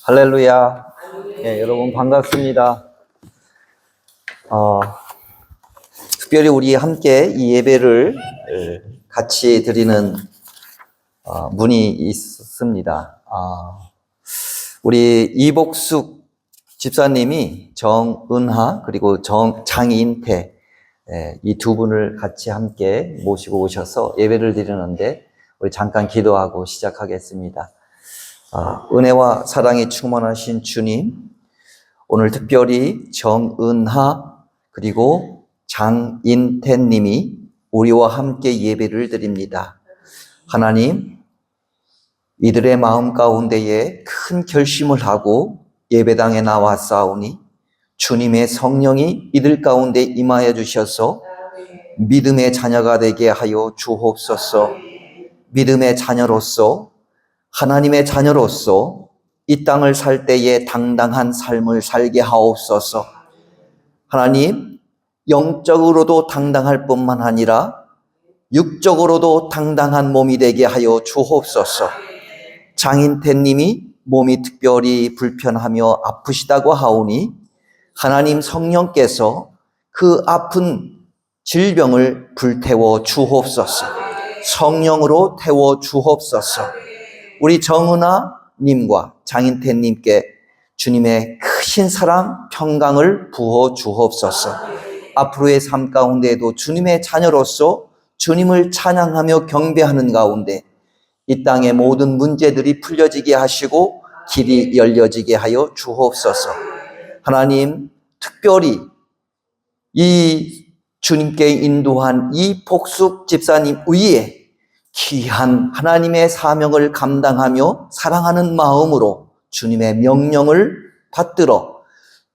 할렐루야. 예, 여러분 반갑습니다. 특별히 우리 함께 이 예배를 같이 드리는 분이 있습니다. 우리 이복숙 집사님이 정은하 그리고 장인태 이 두 분을 같이 함께 모시고 오셔서 예배를 드리는데 우리 잠깐 기도하고 시작하겠습니다. 은혜와 사랑이 충만하신 주님, 오늘 특별히 정은하 그리고 장인태 님이 우리와 함께 예배를 드립니다. 하나님, 이들의 마음 가운데에 큰 결심을 하고 예배당에 나왔사오니 주님의 성령이 이들 가운데 임하여 주셔서 믿음의 자녀가 되게 하여 주옵소서. 믿음의 자녀로서, 하나님의 자녀로서 이 땅을 살 때에 당당한 삶을 살게 하옵소서. 하나님, 영적으로도 당당할 뿐만 아니라 육적으로도 당당한 몸이 되게 하여 주옵소서. 장인태 님이 몸이 특별히 불편하며 아프시다고 하오니 하나님 성령께서 그 아픈 질병을 불태워 주옵소서. 성령으로 태워 주옵소서. 우리 정은아 님과 장인태 님께 주님의 크신 사랑, 평강을 부어 주옵소서. 앞으로의 삶 가운데에도 주님의 자녀로서 주님을 찬양하며 경배하는 가운데 이 땅의 모든 문제들이 풀려지게 하시고 길이 열려지게 하여 주옵소서. 하나님, 특별히 이 주님께 인도한 이 복숙 집사님 위에 귀한 하나님의 사명을 감당하며 사랑하는 마음으로 주님의 명령을 받들어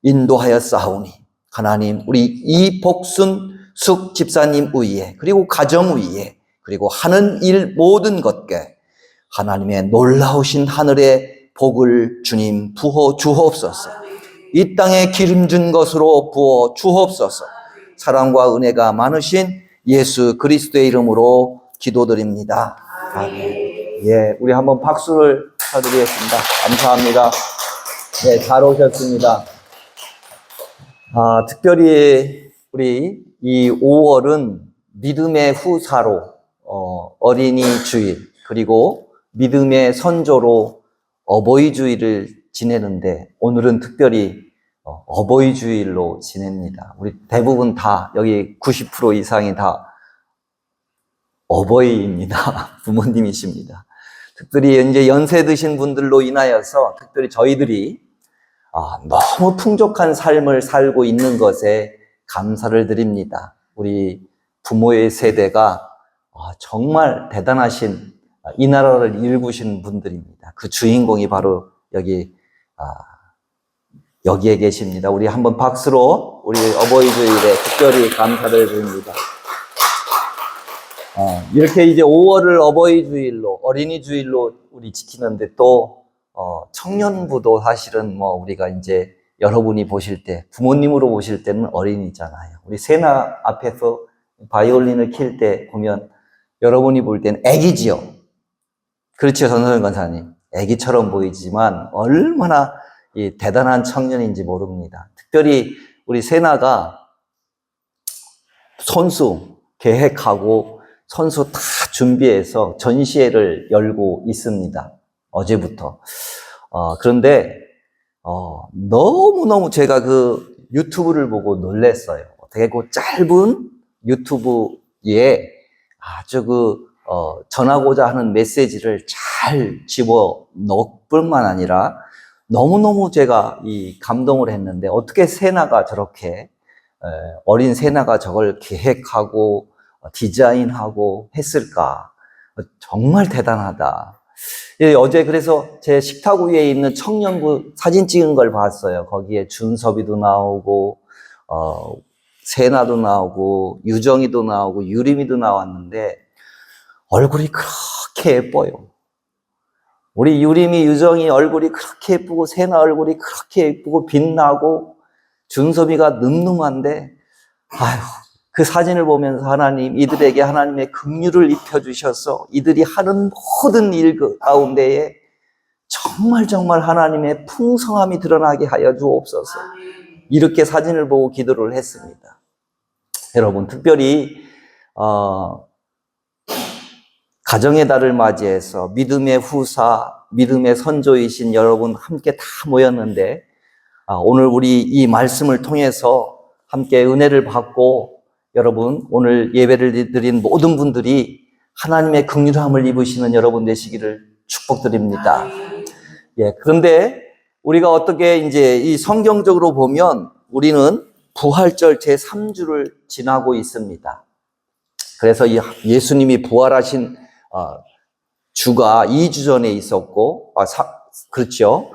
인도하였사오니 하나님, 우리 이 복순숙 집사님 위에 그리고 가정 위에 그리고 하는 일 모든 것께 하나님의 놀라우신 하늘의 복을 주님 부어 주옵소서. 이 땅에 기름진 것으로 부어 주옵소서. 사랑과 은혜가 많으신 예수 그리스도의 이름으로 기도드립니다. 아멘. 예, 우리 한번 박수를 쳐드리겠습니다. 감사합니다. 네, 잘 오셨습니다. 특별히 우리 이 5월은 믿음의 후사로 어린이 주일 그리고 믿음의 선조로 어버이 주일을 지내는데 오늘은 특별히 어버이 주일로 지냅니다. 우리 대부분 다 여기 90% 이상이 다 어버이입니다. 부모님이십니다. 특별히 이제 연세 드신 분들로 인하여서 특별히 저희들이 너무 풍족한 삶을 살고 있는 것에 감사를 드립니다. 우리 부모의 세대가 정말 대단하신 이 나라를 일구신 분들입니다. 그 주인공이 바로 여기에 계십니다. 우리 한번 박수로 우리 어버이 주일에 특별히 감사를 드립니다. 이렇게 이제 5월을 어버이 주일로, 어린이 주일로 우리 지키는데 또, 청년부도 사실은 우리가 이제 여러분이 보실 때, 부모님으로 보실 때는 어린이잖아요. 우리 세나 앞에서 바이올린을 킬 때 보면 여러분이 볼 때는 애기지요. 그렇죠, 전소연 권사님. 애기처럼 보이지만 얼마나 이 대단한 청년인지 모릅니다. 특별히 우리 세나가 선수 계획하고 선수 다 준비해서 전시회를 열고 있습니다. 어제부터. 그런데 너무너무 제가 그 유튜브를 보고 놀랐어요. 어떻게 그 짧은 유튜브에 아주 전하고자 하는 메시지를 잘 집어 넣을 뿐만 아니라 너무너무 제가 감동을 했는데 어떻게 세나가 저렇게 어린 세나가 저걸 계획하고 디자인하고 했을까? 정말 대단하다. 어제 그래서 제 식탁 위에 있는 청년부 사진 찍은 걸 봤어요. 거기에 준섭이도 나오고 세나도 나오고 유정이도 나오고 유림이도 나왔는데 얼굴이 그렇게 예뻐요. 우리 유림이 유정이 얼굴이 그렇게 예쁘고 세나 얼굴이 그렇게 예쁘고 빛나고 준섭이가 늠름한데 그 사진을 보면서 하나님, 이들에게 하나님의 긍휼을 입혀주셔서 이들이 하는 모든 일 가운데에 정말 하나님의 풍성함이 드러나게 하여 주옵소서. 이렇게 사진을 보고 기도를 했습니다. 여러분, 특별히 가정의 달을 맞이해서 믿음의 후사, 믿음의 선조이신 여러분 함께 다 모였는데, 오늘 우리 이 말씀을 통해서 함께 은혜를 받고, 여러분 오늘 예배를 드린 모든 분들이 하나님의 긍휼함을 입으시는 여러분 되시기를 축복드립니다. 예, 그런데 우리가 어떻게 이제 이 성경적으로 보면 우리는 부활절 제3주를 지나고 있습니다. 그래서 이 예수님이 부활하신 주가 2주 전에 있었고, 그렇죠.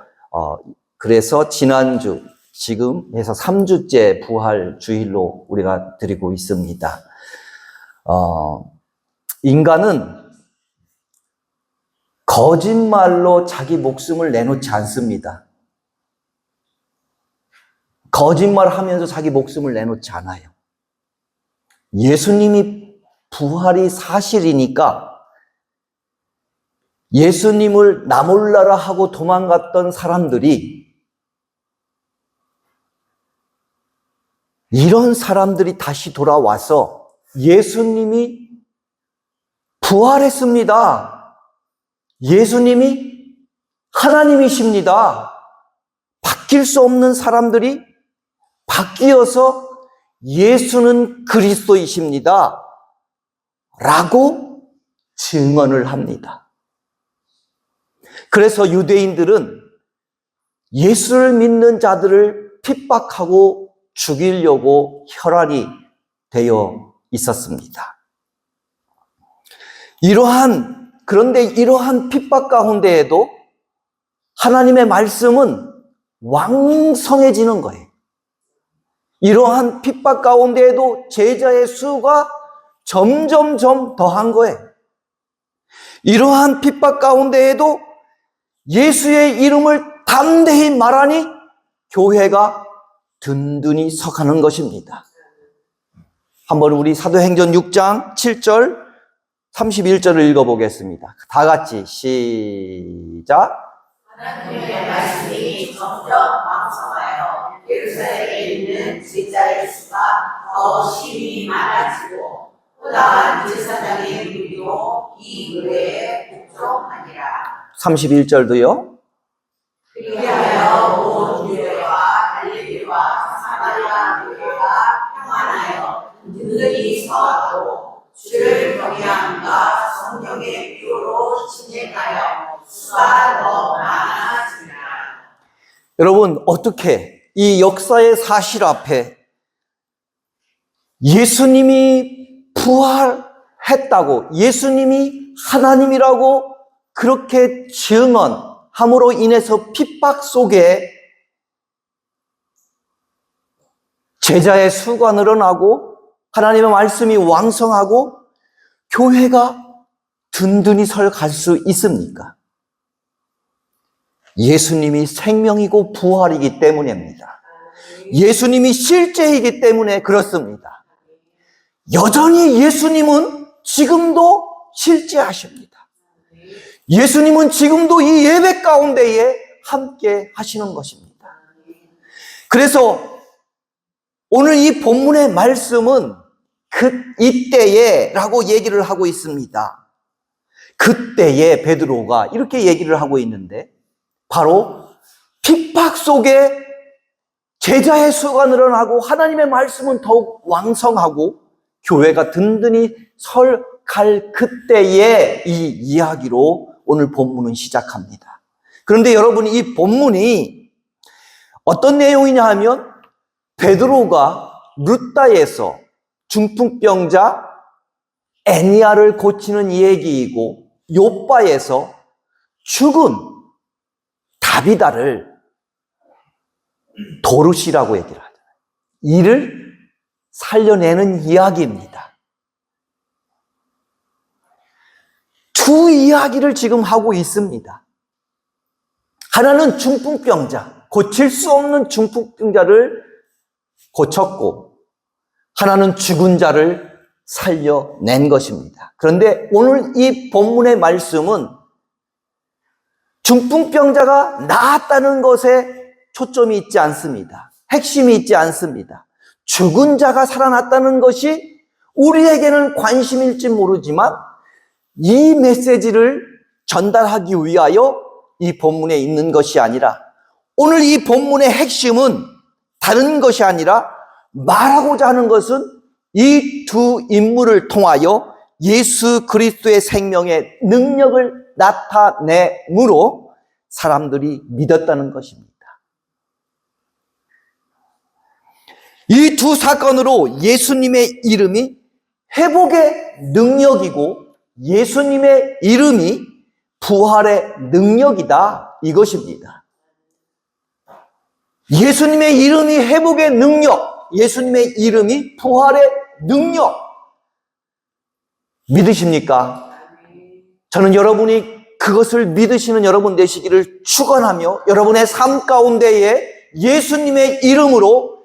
그래서 지난주, 지금 해서 3주째 부활 주일로 우리가 드리고 있습니다. 인간은 거짓말로 자기 목숨을 내놓지 않습니다. 거짓말하면서 자기 목숨을 내놓지 않아요. 예수님이 부활이 사실이니까 예수님을 나 몰라라 하고 도망갔던 사람들이, 이런 사람들이 다시 돌아와서 예수님이 부활했습니다. 예수님이 하나님이십니다. 바뀔 수 없는 사람들이 바뀌어서 예수는 그리스도이십니다. 라고 증언을 합니다. 그래서 유대인들은 예수를 믿는 자들을 핍박하고 죽이려고 혈안이 되어 있었습니다. 그런데 이러한 핍박 가운데에도 하나님의 말씀은 왕성해지는 거예요. 이러한 핍박 가운데에도 제자의 수가 점점 더한 거예요. 이러한 핍박 가운데에도 예수의 이름을 담대히 말하니 교회가 든든히 서가는 것입니다. 한번 우리 사도행전 6장 7절 31절을 읽어보겠습니다. 다 같이 시작. 하나님의 말씀이 점점 왕성하여 예루살렘에 있는 제자의 수가 더 심히 많아지고 또다한 제사장의 무리도 이 교회에 복종하니라. 31절도요. 그리하여 온 유대와 갈릴리와 사마리아 교회가 평안하여 든든히 서가고 주를 경외함과 성령의 피로로 진행하여 수가 더 많아지리라. 여러분, 어떻게 이 역사의 사실 앞에 예수님이 부활했다고, 예수님이 하나님이라고 그렇게 증언함으로 인해서 핍박 속에 제자의 수가 늘어나고 하나님의 말씀이 왕성하고 교회가 든든히 갈 수 있습니까? 예수님이 생명이고 부활이기 때문입니다. 예수님이 실제이기 때문에 그렇습니다. 여전히 예수님은 지금도 실제하십니다. 예수님은 지금도 이 예배 가운데에 함께 하시는 것입니다. 그래서 오늘 이 본문의 말씀은 이때에 라고 얘기를 하고 있습니다. 그때에 베드로가 이렇게 얘기를 하고 있는데, 바로 핍박 속에 제자의 수가 늘어나고 하나님의 말씀은 더욱 왕성하고 교회가 든든히 갈 그때의 이 이야기로 오늘 본문은 시작합니다. 그런데 여러분, 이 본문이 어떤 내용이냐 하면 베드로가 룻다에서 중풍병자 애니아를 고치는 얘기이고, 요바에서 죽은 다비다를 도르시라고 얘기를 하잖아요. 이를 살려내는 이야기입니다. 두 이야기를 지금 하고 있습니다. 하나는 중풍병자, 고칠 수 없는 중풍병자를 고쳤고, 하나는 죽은 자를 살려낸 것입니다. 그런데 오늘 이 본문의 말씀은 중풍병자가 나았다는 것에 초점이 있지 않습니다. 핵심이 있지 않습니다. 죽은 자가 살아났다는 것이 우리에게는 관심일지 모르지만 이 메시지를 전달하기 위하여 이 본문에 있는 것이 아니라 오늘 이 본문의 핵심은 다른 것이 아니라 말하고자 하는 것은 이 두 인물을 통하여 예수 그리스도의 생명의 능력을 나타내므로 사람들이 믿었다는 것입니다. 이 두 사건으로 예수님의 이름이 회복의 능력이고 예수님의 이름이 부활의 능력이다, 이것입니다. 예수님의 이름이 회복의 능력, 예수님의 이름이 부활의 능력. 믿으십니까? 저는 여러분이 그것을 믿으시는 여러분 되시기를 축원하며 여러분의 삶 가운데에 예수님의 이름으로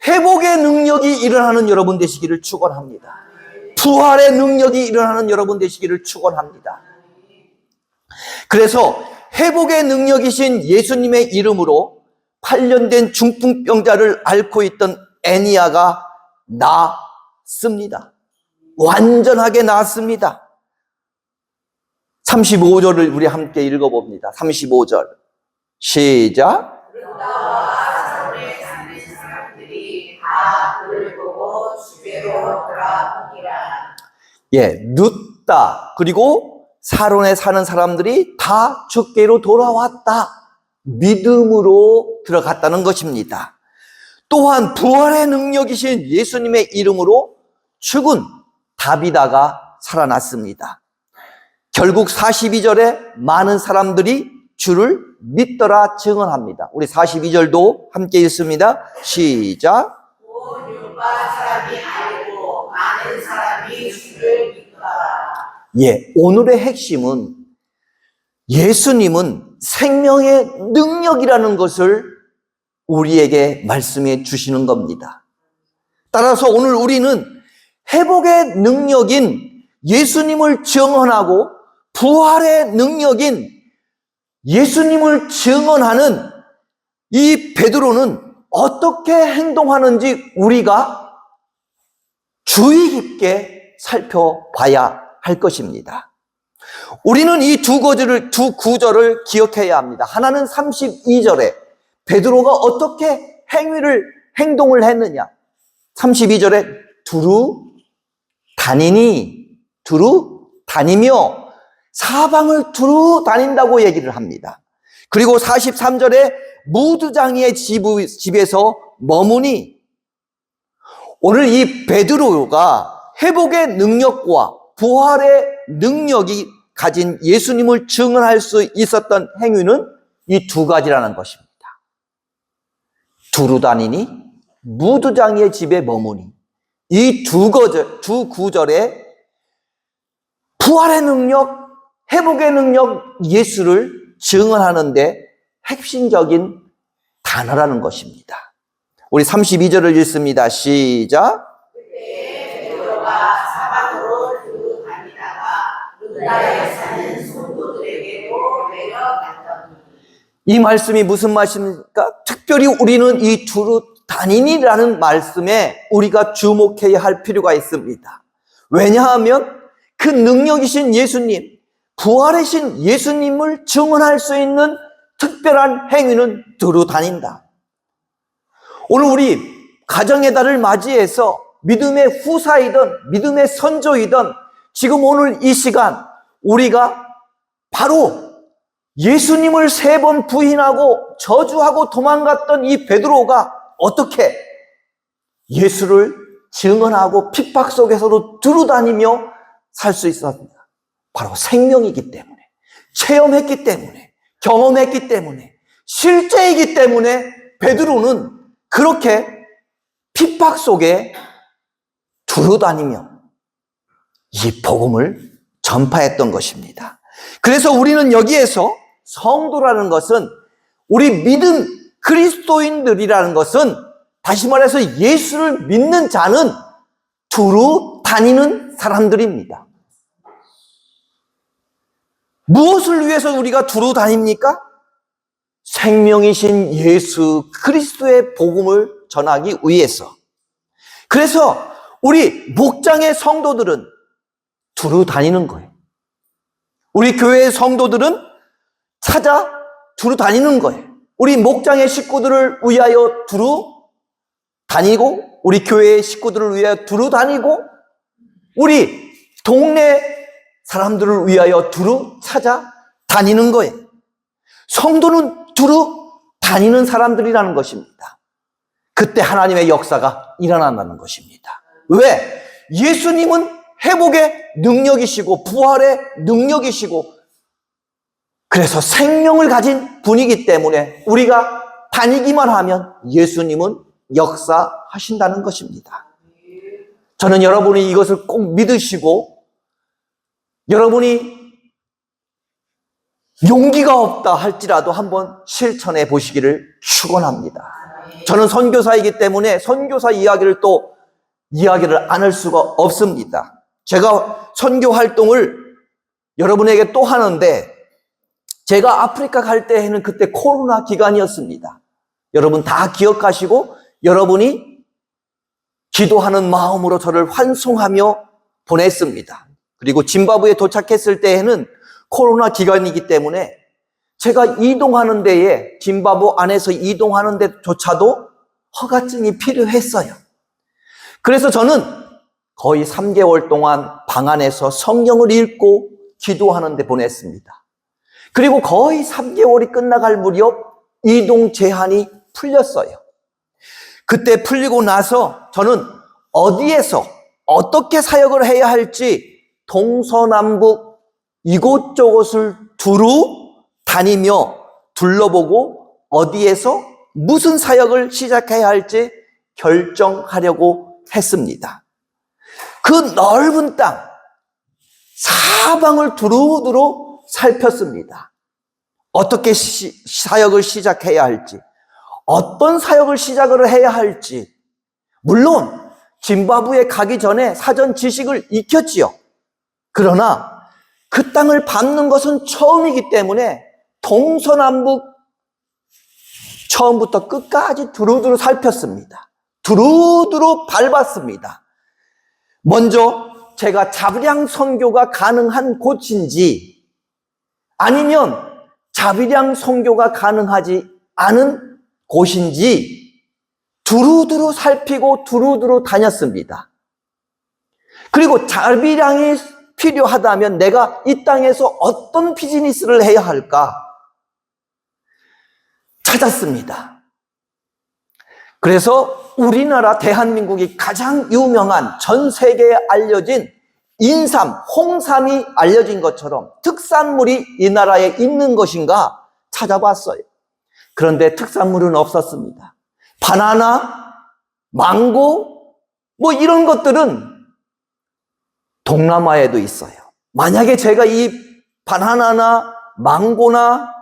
회복의 능력이 일어나는 여러분 되시기를 축원합니다. 부활의 능력이 일어나는 여러분 되시기를 축원합니다. 그래서 회복의 능력이신 예수님의 이름으로 8년 된 중풍병자를 앓고 있던 애니야가 나았습니다. 완전하게 나았습니다. 35절을 우리 함께 읽어봅니다. 35절 시작. 사람의 사는 사람들이 다 그를 보고 주께로 돌아오니라. 눕다. 그리고 사론에 사는 사람들이 다 주께로 돌아왔다. 믿음으로 들어갔다는 것입니다. 또한 부활의 능력이신 예수님의 이름으로 죽은 다비다가 살아났습니다. 결국 42절에 많은 사람들이 주를 믿더라 증언합니다. 우리 42절도 함께 읽습니다. 시작. 온 율바 사람이 알고 많은 사람이 주를 믿더라. 오늘의 핵심은 예수님은 생명의 능력이라는 것을 우리에게 말씀해 주시는 겁니다. 따라서 오늘 우리는 회복의 능력인 예수님을 증언하고 부활의 능력인 예수님을 증언하는 이 베드로는 어떻게 행동하는지 우리가 주의 깊게 살펴봐야 할 것입니다. 우리는 이 두 구절을 기억해야 합니다. 하나는 32절에 베드로가 어떻게 행동을 했느냐. 32절에 두루 다니며 사방을 두루 다닌다고 얘기를 합니다. 그리고 43절에 무두장이의 집에서 머무니. 오늘 이 베드로가 회복의 능력과 부활의 능력이 가진 예수님을 증언할 수 있었던 행위는 이 두 가지라는 것입니다. 두루 다니니 무두장이의 집에 머무니. 이 두 구절에 부활의 능력, 회복의 능력, 예수를 증언하는데 핵심적인 단어라는 것입니다. 우리 32절을 읽습니다. 시작. 그때 베드로가 사방으로 두루 다니다가 루다에 사는 성도들에게도 내려갔더니. 이 말씀이 무슨 말씀입니까? 특별히 우리는 이 두루 다니니라는 말씀에 우리가 주목해야 할 필요가 있습니다. 왜냐하면 그 능력이신 예수님, 부활이신 예수님을 증언할 수 있는 특별한 행위는 두루 다닌다. 오늘 우리 가정의 달을 맞이해서 믿음의 후사이든 믿음의 선조이든 지금 오늘 이 시간 우리가 바로 예수님을 3번 부인하고 저주하고 도망갔던 이 베드로가 어떻게 예수를 증언하고 핍박 속에서도 두루 다니며 살 수 있었습니다. 바로 생명이기 때문에, 체험했기 때문에, 경험했기 때문에, 실제이기 때문에 베드로는 그렇게 핍박 속에 두루 다니며 이 복음을 전파했던 것입니다. 그래서 우리는 여기에서 성도라는 것은 우리 믿음 그리스도인들이라는 것은 다시 말해서 예수를 믿는 자는 두루 다니는 사람들입니다. 무엇을 위해서 우리가 두루 다닙니까? 생명이신 예수 그리스도의 복음을 전하기 위해서. 그래서 우리 목장의 성도들은 두루 다니는 거예요. 우리 교회의 성도들은 두루 다니는 거예요. 우리 목장의 식구들을 위하여 두루 다니고, 우리 교회의 식구들을 위하여 두루 다니고, 우리 동네 사람들을 위하여 두루 다니는 거예요. 성도는 두루 다니는 사람들이라는 것입니다. 그때 하나님의 역사가 일어난다는 것입니다. 왜? 예수님은 회복의 능력이시고 부활의 능력이시고, 그래서 생명을 가진 분이기 때문에 우리가 다니기만 하면 예수님은 역사하신다는 것입니다. 저는 여러분이 이것을 꼭 믿으시고, 여러분이 용기가 없다 할지라도 한번 실천해 보시기를 축원합니다. 저는 선교사이기 때문에 선교사 이야기를 안 할 수가 없습니다. 제가 선교 활동을 여러분에게 또 하는데, 제가 아프리카 갈 때에는 그때 코로나 기간이었습니다. 여러분 다 기억하시고, 여러분이 기도하는 마음으로 저를 환송하며 보냈습니다. 그리고 짐바브웨에 도착했을 때에는 코로나 기간이기 때문에 제가 이동하는 데에, 짐바브 안에서 이동하는 데조차도 허가증이 필요했어요. 그래서 저는 거의 3개월 동안 방 안에서 성경을 읽고 기도하는 데 보냈습니다. 그리고 거의 3개월이 끝나갈 무렵 이동 제한이 풀렸어요. 그때 풀리고 나서 저는 어디에서 어떻게 사역을 해야 할지 동서남북 이곳저곳을 두루 다니며 둘러보고 어디에서 무슨 사역을 시작해야 할지 결정하려고 했습니다. 그 넓은 땅 사방을 두루두루 살폈습니다. 어떻게 사역을 시작해야 할지, 어떤 사역을 시작을 해야 할지. 물론 짐바브웨에 가기 전에 사전 지식을 익혔지요. 그러나 그 땅을 밟는 것은 처음이기 때문에 동서남북 처음부터 끝까지 두루두루 살폈습니다. 두루두루 밟았습니다. 먼저 제가 자비량 선교가 가능한 곳인지, 아니면 자비량 선교가 가능하지 않은 곳인지 두루두루 살피고 두루두루 다녔습니다. 그리고 자비량이 필요하다면 내가 이 땅에서 어떤 비즈니스를 해야 할까 찾았습니다. 그래서 우리나라 대한민국이 가장 유명한, 전 세계에 알려진 인삼, 홍삼이 알려진 것처럼 특산물이 이 나라에 있는 것인가 찾아봤어요. 그런데 특산물은 없었습니다. 바나나, 망고, 뭐 이런 것들은 동남아에도 있어요. 만약에 제가 이 바나나나 망고나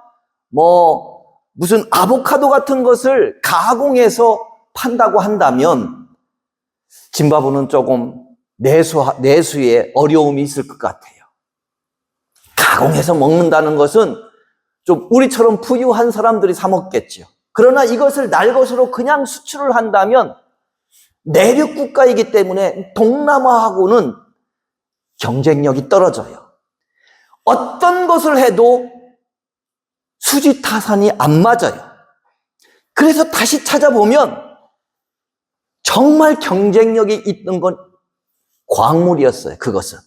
무슨 아보카도 같은 것을 가공해서 판다고 한다면 짐바브는 조금 내수에 어려움이 있을 것 같아요. 가공해서 먹는다는 것은 좀 우리처럼 부유한 사람들이 사 먹겠죠. 그러나 이것을 날 것으로 그냥 수출을 한다면 내륙 국가이기 때문에 동남아하고는 경쟁력이 떨어져요. 어떤 것을 해도 수지타산이 안 맞아요. 그래서 다시 찾아보면 정말 경쟁력이 있는 건 광물이었어요. 그것은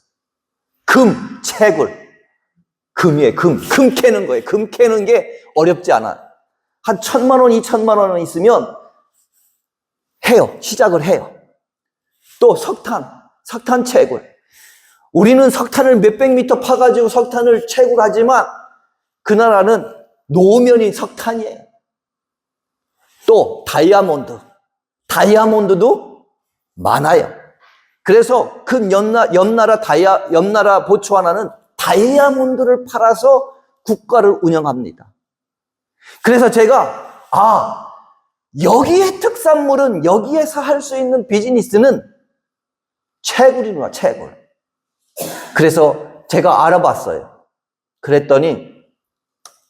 금, 채굴, 금이에요. 금 캐는 거예요. 금 캐는 게 어렵지 않아요. 한 1,000만 원, 2,000만 원 있으면 시작을 해요. 또 석탄 채굴. 우리는 석탄을 몇백 미터 파가지고 석탄을 채굴하지만 그 나라는 노면이 석탄이에요. 또 다이아몬드도 많아요. 그래서 그 옆나라 보츠와나는 다이아몬드를 팔아서 국가를 운영합니다. 그래서 제가 여기에 특산물은, 여기에서 할 수 있는 비즈니스는 채굴이구나, 채굴. 그래서 제가 알아봤어요. 그랬더니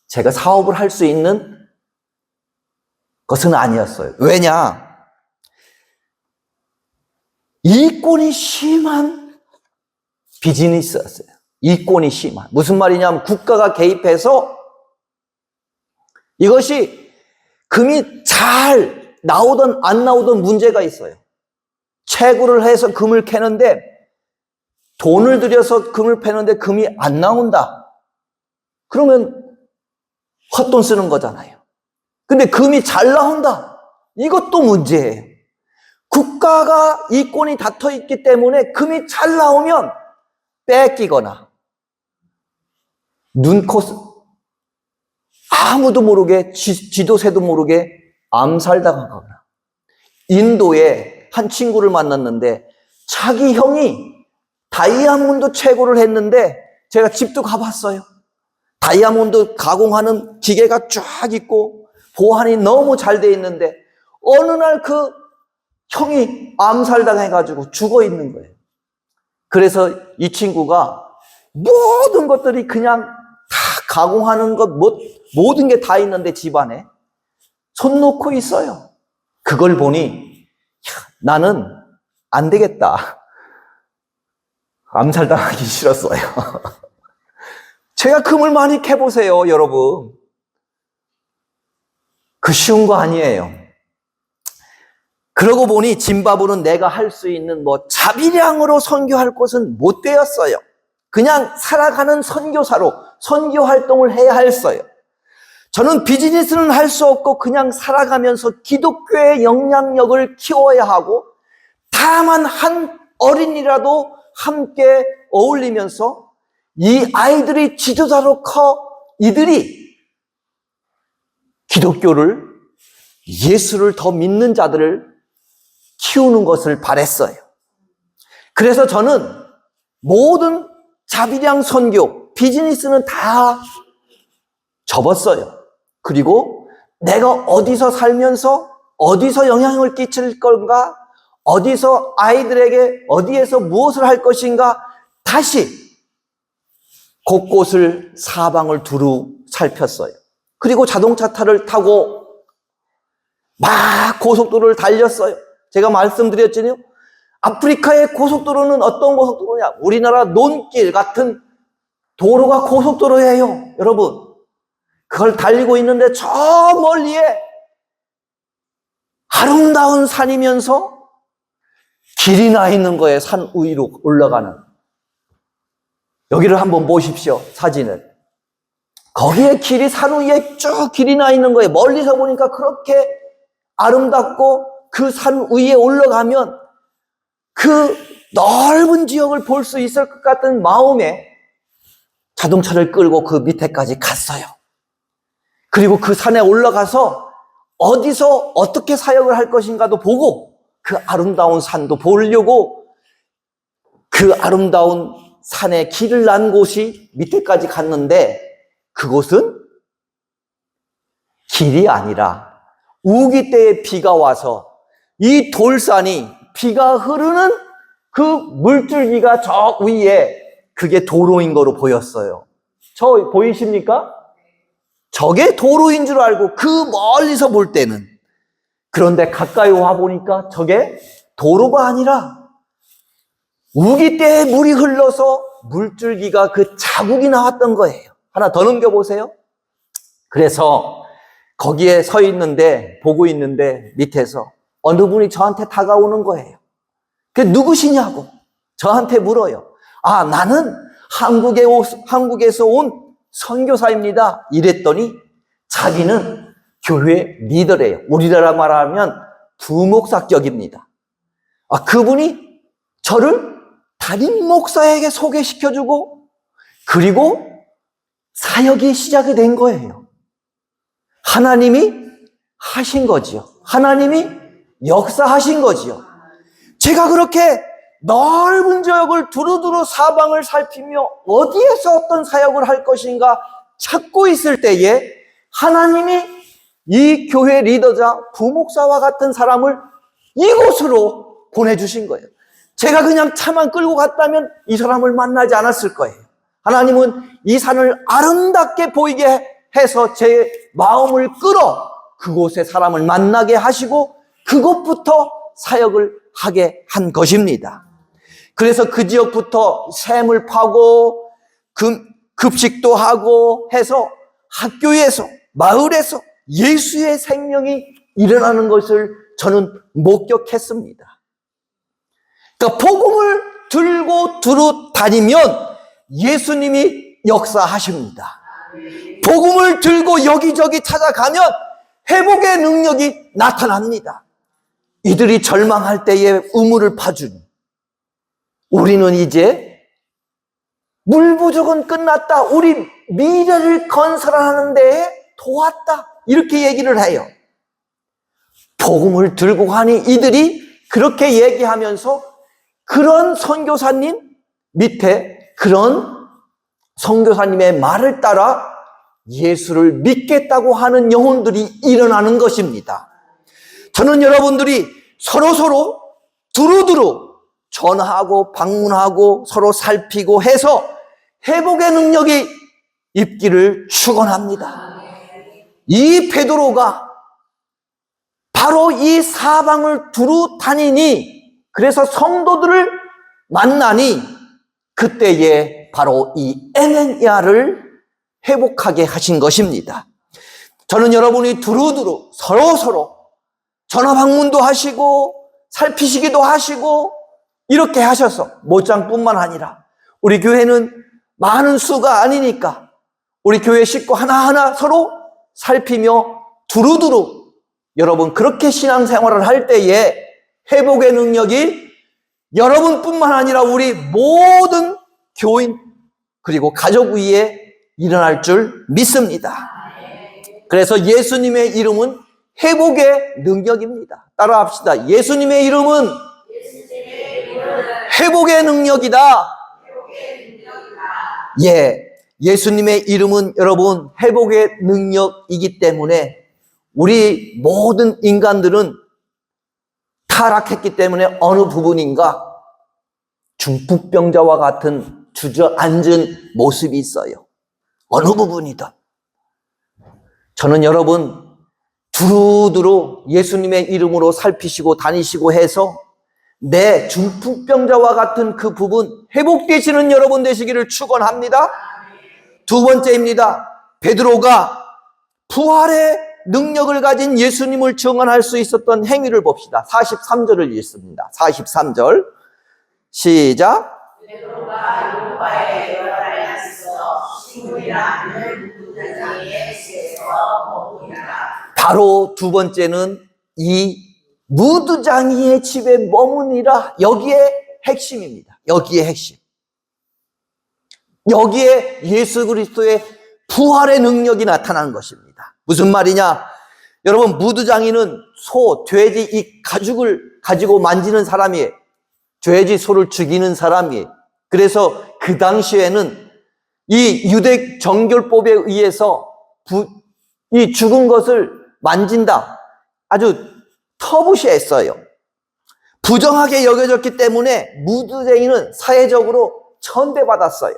제가 사업을 할 수 있는 것은 아니었어요. 왜냐? 이권이 심한 비즈니스였어요. 이권이 심한. 무슨 말이냐면 국가가 개입해서 이것이 금이 잘 나오든 안 나오든 문제가 있어요. 채굴을 해서 금을 캐는데 돈을 들여서 금을 패는데 금이 안 나온다. 그러면 헛돈 쓰는 거잖아요. 근데 금이 잘 나온다. 이것도 문제예요. 국가가 이권이 닫혀 있기 때문에 금이 잘 나오면 뺏기거나 눈코 아무도 모르게 지도새도 모르게 암살당하거나. 인도에 한 친구를 만났는데 자기 형이 다이아몬드 채굴을 했는데 제가 집도 가봤어요. 다이아몬드 가공하는 기계가 쫙 있고 보안이 너무 잘 돼 있는데 어느 날 그 형이 암살당해가지고 죽어 있는 거예요. 그래서 이 친구가 모든 것들이 그냥 다 가공하는 것, 모든 게 다 있는데 집안에 손 놓고 있어요. 그걸 보니 나는 안 되겠다. 암살당하기 싫었어요. 제가 금을 많이 캐보세요, 여러분. 그 쉬운 거 아니에요. 그러고 보니 짐바브는 내가 할 수 있는 자비량으로 선교할 곳은 못 되었어요. 그냥 살아가는 선교사로 선교 활동을 해야 했어요. 저는 비즈니스는 할 수 없고 그냥 살아가면서 기독교의 영향력을 키워야 하고 다만 한 어린이라도 함께 어울리면서 이 아이들이 지도자로 커 이들이 기독교를, 예수를 더 믿는 자들을 키우는 것을 바랬어요. 그래서 저는 모든 자비량 선교, 비즈니스는 다 접었어요. 그리고 내가 어디서 살면서 어디서 영향을 끼칠 건가, 어디서 아이들에게 어디에서 무엇을 할 것인가, 다시 곳곳을 사방을 두루 살폈어요. 그리고 자동차 타를 타고 막 고속도로를 달렸어요. 제가 말씀드렸잖아요. 아프리카의 고속도로는 어떤 고속도로냐? 우리나라 논길 같은 도로가 고속도로예요, 여러분. 그걸 달리고 있는데 저 멀리에 아름다운 산이면서 길이 나 있는 거예요. 산 위로 올라가는. 여기를 한번 보십시오, 사진을. 거기에 길이 산 위에 쭉 길이 나 있는 거예요. 멀리서 보니까 그렇게 아름답고 그 산 위에 올라가면 그 넓은 지역을 볼 수 있을 것 같은 마음에 자동차를 끌고 그 밑에까지 갔어요. 그리고 그 산에 올라가서 어디서 어떻게 사역을 할 것인가도 보고 그 아름다운 산도 보려고 그 아름다운 산에 길을 난 곳이 밑에까지 갔는데 그곳은 길이 아니라 우기 때에 비가 와서 이 돌산이 비가 흐르는 그 물줄기가 저 위에 그게 도로인 거로 보였어요. 저 보이십니까? 저게 도로인 줄 알고 그 멀리서 볼 때는. 그런데 가까이 와 보니까 저게 도로가 아니라 우기 때에 물이 흘러서 물줄기가 그 자국이 나왔던 거예요. 하나 더 넘겨보세요. 그래서 거기에 서 있는데, 보고 있는데 밑에서 어느 분이 저한테 다가오는 거예요. 그 누구시냐고 저한테 물어요. 아, 나는 한국에서 온 선교사입니다. 이랬더니 자기는 교회 리더래요. 우리나라 말하면 부목사격입니다. 아, 그분이 저를 담임 목사에게 소개시켜주고 그리고 사역이 시작이 된 거예요. 하나님이 하신 거지요. 하나님이 역사하신 거지요. 제가 그렇게 넓은 지역을 두루두루 사방을 살피며 어디에서 어떤 사역을 할 것인가 찾고 있을 때에 하나님이 이 교회 리더자 부목사와 같은 사람을 이곳으로 보내주신 거예요. 제가 그냥 차만 끌고 갔다면 이 사람을 만나지 않았을 거예요. 하나님은 이 산을 아름답게 보이게 해서 제 마음을 끌어 그곳에 사람을 만나게 하시고 그곳부터 사역을 하게 한 것입니다. 그래서 그 지역부터 샘을 파고 급식도 하고 해서 학교에서 마을에서 예수의 생명이 일어나는 것을 저는 목격했습니다. 그러니까 복음을 들고 두루 다니면 예수님이 역사하십니다. 복음을 들고 여기저기 찾아가면 회복의 능력이 나타납니다. 이들이 절망할 때에 우물을 파주니 우리는 이제 물 부족은 끝났다. 우리 미래를 건설하는 데에 도왔다. 이렇게 얘기를 해요. 복음을 들고 가니 이들이 그렇게 얘기하면서 그런 선교사님 밑에 그런 선교사님의 말을 따라 예수를 믿겠다고 하는 영혼들이 일어나는 것입니다. 저는 여러분들이 서로서로 두루두루 전하고 방문하고 서로 살피고 해서 회복의 능력이 있기를 축원합니다. 이 베드로가 바로 이 사방을 두루 다니니 그래서 성도들을 만나니 그때에 바로 이 에멘야를 회복하게 하신 것입니다. 저는 여러분이 두루두루 서로서로 전화 방문도 하시고 살피시기도 하시고 이렇게 하셔서 못장뿐만 아니라 우리 교회는 많은 수가 아니니까 우리 교회 식구 하나하나 서로 살피며 두루두루 여러분 그렇게 신앙생활을 할 때에 회복의 능력이 여러분뿐만 아니라 우리 모든 교인 그리고 가족 위에 일어날 줄 믿습니다. 그래서 예수님의 이름은 회복의 능력입니다. 따라합시다. 예수님의 이름은 회복의 능력이다. 예, 예수님의 이름은 여러분 회복의 능력이기 때문에 우리 모든 인간들은 타락했기 때문에 어느 부분인가 중풍병자와 같은 주저앉은 모습이 있어요. 어느 부분이든. 저는 여러분 두루두루 예수님의 이름으로 살피시고 다니시고 해서 내 중풍병자와 같은 그 부분 회복되시는 여러분 되시기를 축원합니다. 두 번째입니다. 베드로가 부활의 능력을 가진 예수님을 증언할 수 있었던 행위를 봅시다. 43절을 읽습니다. 43절 시작. 베드로가 요파에 여러 날 있어 시몬이라는 무드장이의 집에서 머무니라. 바로 두 번째는 이 무드장이의 집에 머무니라. 여기에 핵심입니다. 여기에 핵심. 여기에 예수 그리스도의 부활의 능력이 나타나는 것입니다. 무슨 말이냐? 여러분 무드장이는 소, 돼지 이 가죽을 가지고 만지는 사람이에요. 돼지, 소를 죽이는 사람이에요. 그래서 그 당시에는 이 유대 정결법에 의해서 이 죽은 것을 만진다. 아주 터부시했어요. 부정하게 여겨졌기 때문에 무드쟁이는 사회적으로 천대받았어요.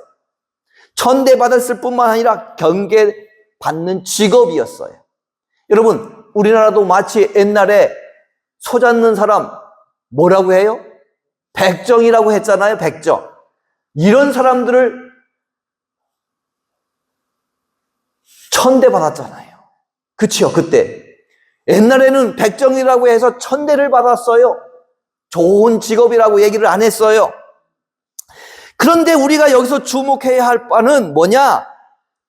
천대받았을 뿐만 아니라 경계받는 직업이었어요. 여러분 우리나라도 마치 옛날에 소 잡는 사람 뭐라고 해요? 백정이라고 했잖아요. 백정. 이런 사람들을 천대받았잖아요. 그치요? 그때 옛날에는 백정이라고 해서 천대를 받았어요. 좋은 직업이라고 얘기를 안 했어요. 그런데 우리가 여기서 주목해야 할 바는 뭐냐?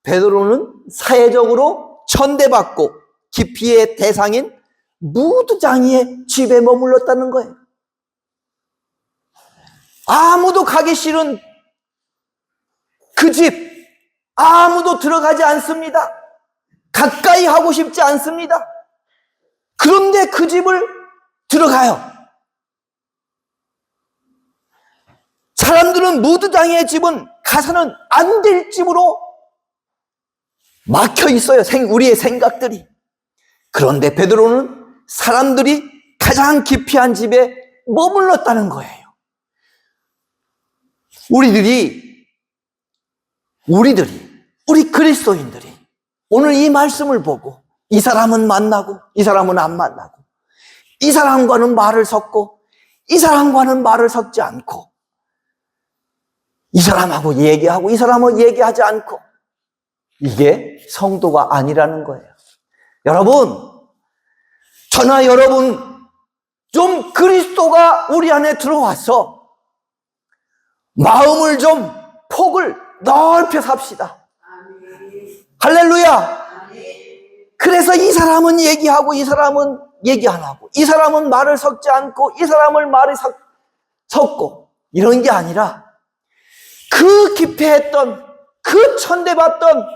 베드로는 사회적으로 천대받고 기피의 대상인 무드장이의 집에 머물렀다는 거예요. 아무도 가기 싫은 그 집, 아무도 들어가지 않습니다. 가까이 하고 싶지 않습니다. 그런데 그 집을 들어가요. 사람들은 무드장이의 집은 가서는 안 될 집으로 막혀 있어요. 우리의 생각들이. 그런데 베드로는 사람들이 가장 기피한 집에 머물렀다는 거예요. 우리들이 우리 그리스도인들이 오늘 이 말씀을 보고 이 사람은 만나고 이 사람은 안 만나고 이 사람과는 말을 섞고 이 사람과는 말을 섞지 않고 이 사람하고 얘기하고 이 사람하고 얘기하지 않고 이게 성도가 아니라는 거예요. 여러분, 저나 여러분 좀 그리스도가 우리 안에 들어와서 마음을 좀 폭을 넓혀 삽시다. 할렐루야. 그래서 이 사람은 얘기하고 이 사람은 얘기 안 하고 이 사람은 말을 섞지 않고 이 사람은 말을 섞고 이런 게 아니라 그 기피했던 그 천대받던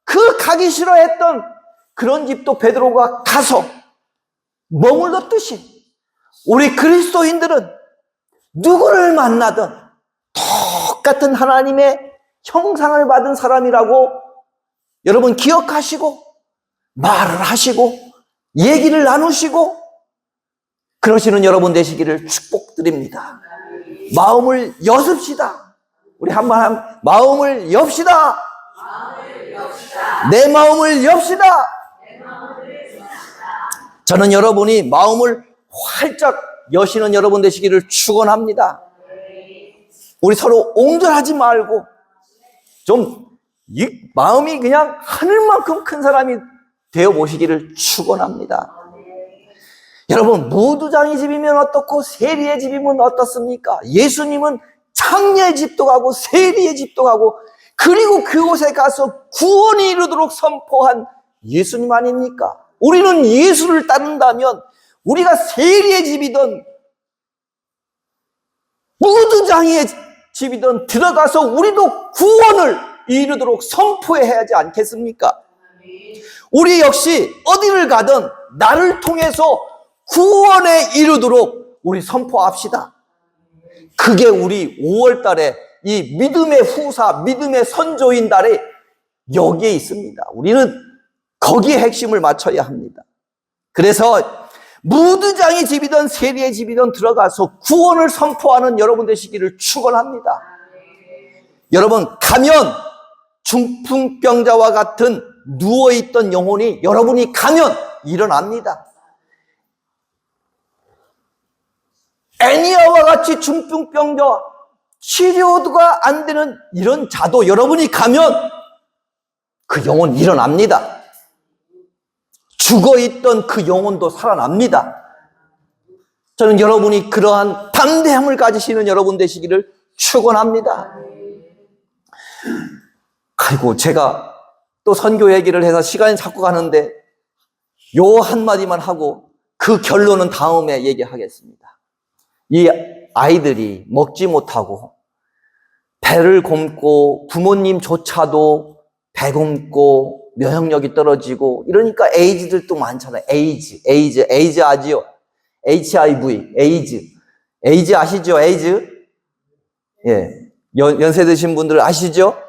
그 가기 싫어했던 그런 집도 베드로가 가서 머물렀듯이 우리 그리스도인들은 누구를 만나든 똑같은 하나님의 형상을 받은 사람이라고 여러분 기억하시고 말을 하시고 얘기를 나누시고 그러시는 여러분 되시기를 축복드립니다. 마음을 여습시다. 우리 한번 마음을 엽시다. 내 마음을 엽시다. 저는 여러분이 마음을 활짝 여시는 여러분 되시기를 축원합니다. 우리 서로 옹졸하지 말고 좀 이 마음이 그냥 하늘만큼 큰 사람이 되어 보시기를 축원합니다. 여러분, 무두장의 집이면 어떻고 세리의 집이면 어떻습니까? 예수님은 창녀의 집도 가고 세리의 집도 가고 그리고 그곳에 가서 구원이 이르도록 선포한 예수님 아닙니까? 우리는 예수를 따른다면 우리가 세리의 집이든 무두장의 집이든 들어가서 우리도 구원을 이루도록 선포해야 하지 않겠습니까? 우리 역시 어디를 가든 나를 통해서 구원에 이르도록 우리 선포합시다. 그게 우리 5월 달에 이 믿음의 후사, 믿음의 선조인 달에 여기에 있습니다. 우리는 거기에 핵심을 맞춰야 합니다. 그래서 무두장의 집이든 세리의 집이든 들어가서 구원을 선포하는 여러분 되시기를 축원합니다. 여러분, 가면 중풍병자와 같은 누워있던 영혼이 여러분이 가면 일어납니다. 애니아와 같이 중풍병자 치료가 안 되는 이런 자도 여러분이 가면 그 영혼 일어납니다. 죽어있던 그 영혼도 살아납니다. 저는 여러분이 그러한 담대함을 가지시는 여러분 되시기를 축원합니다. 그리고 제가 또 선교 얘기를 해서 시간이 자꾸 가는데 요 한마디만 하고 그 결론은 다음에 얘기하겠습니다. 이 아이들이 먹지 못하고 배를 곰고 부모님조차도 배 곰고 면역력이 떨어지고 이러니까 에이즈들도 많잖아요. 에이즈 아지요? HIV, 에이즈 아시죠? 에이즈? 예. 연세 드신 분들 아시죠?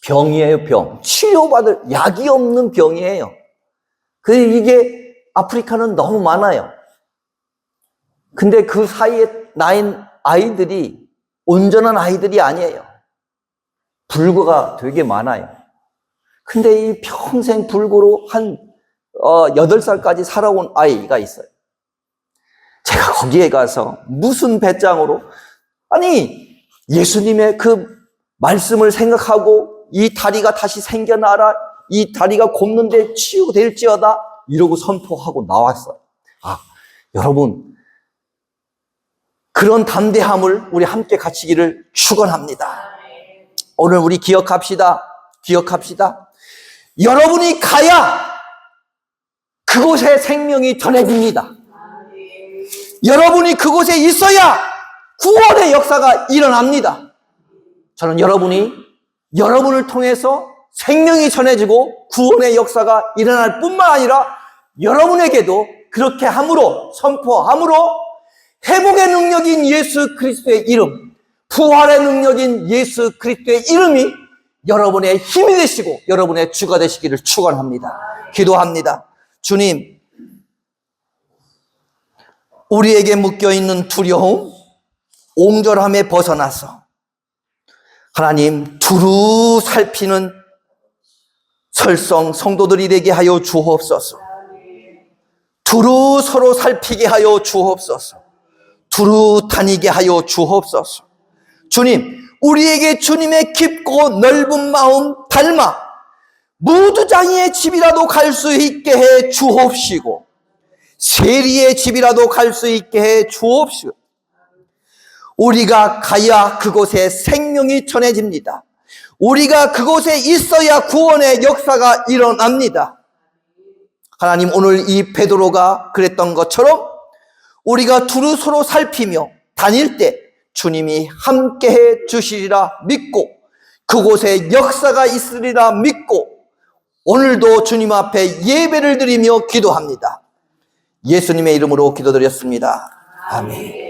병이에요, 병. 치료받을 약이 없는 병이에요. 이게 아프리카는 너무 많아요. 근데 그 사이에 나인 아이들이 온전한 아이들이 아니에요. 불구가 되게 많아요. 근데 이 평생 불구로 한 8살까지 살아온 아이가 있어요. 제가 거기에 가서 무슨 배짱으로 아니 예수님의 그 말씀을 생각하고 이 다리가 다시 생겨나라, 이 다리가 곱는데 치유될지어다 이러고 선포하고 나왔어요. 여러분 그런 담대함을 우리 함께 갖추기를 축원합니다. 오늘 우리 기억합시다. 여러분이 가야 그곳에 생명이 전해집니다. 여러분이 그곳에 있어야 구원의 역사가 일어납니다. 저는 여러분을 통해서 생명이 전해지고 구원의 역사가 일어날 뿐만 아니라 여러분에게도 그렇게 함으로 선포함으로 회복의 능력인 예수 그리스도의 이름, 부활의 능력인 예수 그리스도의 이름이 여러분의 힘이 되시고 여러분의 주가 되시기를 축원합니다. 기도합니다. 주님, 우리에게 묶여있는 두려움, 옹졸함에 벗어나서 하나님, 두루 살피는 설성 성도들이 되게 하여 주옵소서. 두루 서로 살피게 하여 주옵소서. 두루 다니게 하여 주옵소서. 주님, 우리에게 주님의 깊고 넓은 마음 닮아 무두장이의 집이라도 갈 수 있게 해 주옵시고, 세리의 집이라도 갈 수 있게 해 주옵시고, 우리가 가야 그곳에 생명이 전해집니다. 우리가 그곳에 있어야 구원의 역사가 일어납니다. 하나님, 오늘 이 베드로가 그랬던 것처럼 우리가 두루 서로 살피며 다닐 때 주님이 함께해 주시리라 믿고, 그곳에 역사가 있으리라 믿고, 오늘도 주님 앞에 예배를 드리며 기도합니다. 예수님의 이름으로 기도드렸습니다. 아멘.